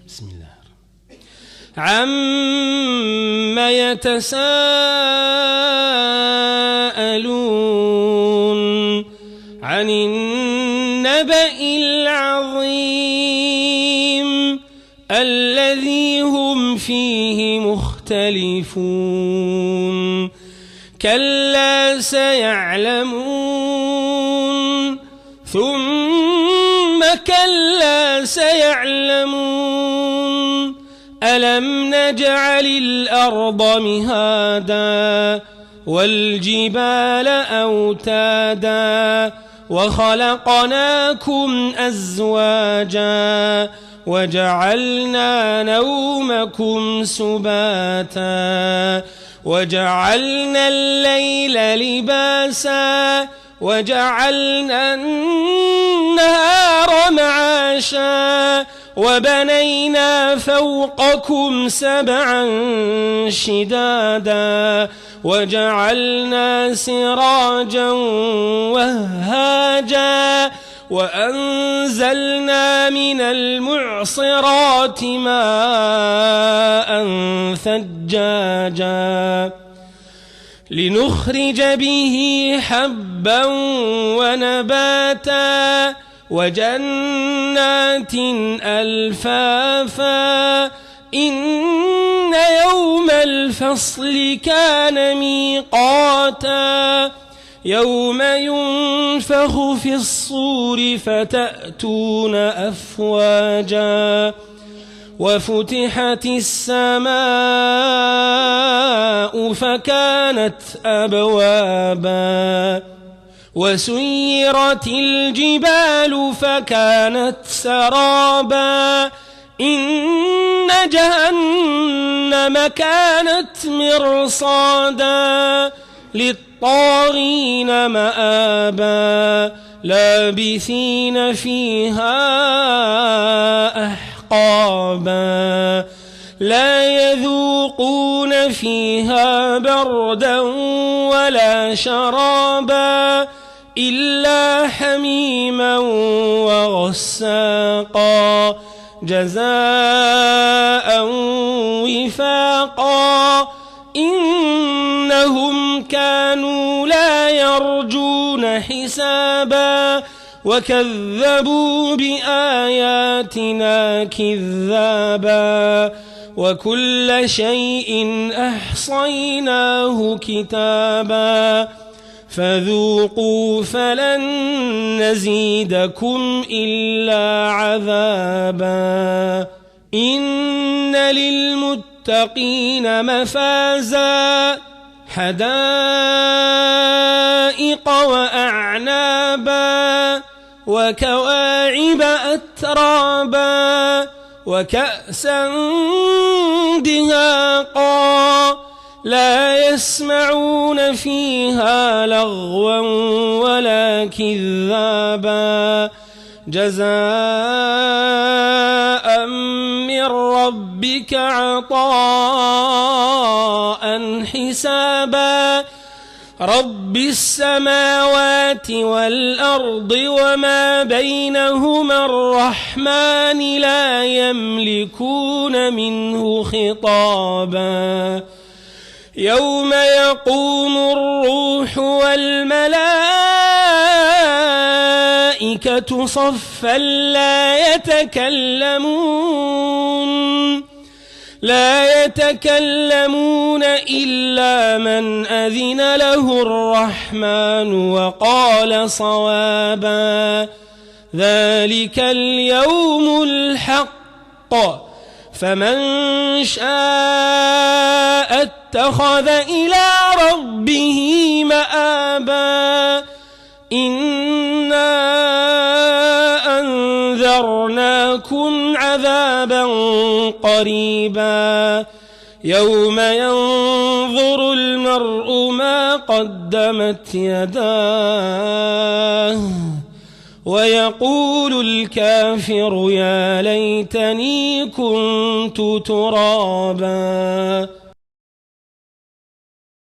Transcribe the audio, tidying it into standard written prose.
بسم الله. عَمَّ يتساءلون عن النبأ العظيم الذي هم فيه مختلفون كلا سيعلمون ثم كلا سيعلمون ألم نجعل الأرض مهادا والجبال أوتادا وخلقناكم أزواجا وجعلنا نومكم سباتا وجعلنا الليل لباسا وجعلنا النهار معاشا وبنينا فوقكم سبعا شدادا وجعلنا سراجا وهاجا وأنزلنا من المعصرات ماء ثجاجا لنخرج به حبا ونباتا وجنات ألفافا إن يوم الفصل كان ميقاتا يوم ينفخ في الصور فتأتون أفواجا وفتحت السماء فكانت أبوابا وسيرت الجبال فكانت سرابا إن جهنم كانت مرصادا للطاغين مآبا لابثين فيها أحقابا لا يذوقون فيها بردا ولا شرابا إلا حميما وغساقا جزاء وفاقا إنهم كانوا لا يرجون حسابا وكذبوا بآياتنا كذابا وكل شيء أحصيناه كتابا فذوقوا فلن نزيدكم إلا عذابا إن للمتقين مفازا حدائق وأعنابا وكواعب أترابا وكأسا دهاقا لا يسمعون فيها لغوا ولا كذابا جزاء من ربك عطاء حسابا رب السماوات والأرض وما بينهما الرحمن لا يملكون منه خطابا يوم يقوم الروح والملائكة صفا لا يتكلمون إلا من أذن له الرحمن وقال صوابا ذلك اليوم الحق فمن شاء اتخذ إلى ربه مآبا إنا أنذرناكم عذابا قريبا يوم ينظر المرء ما قدمت يداه ويقول الكافر يا ليتني كنت ترابا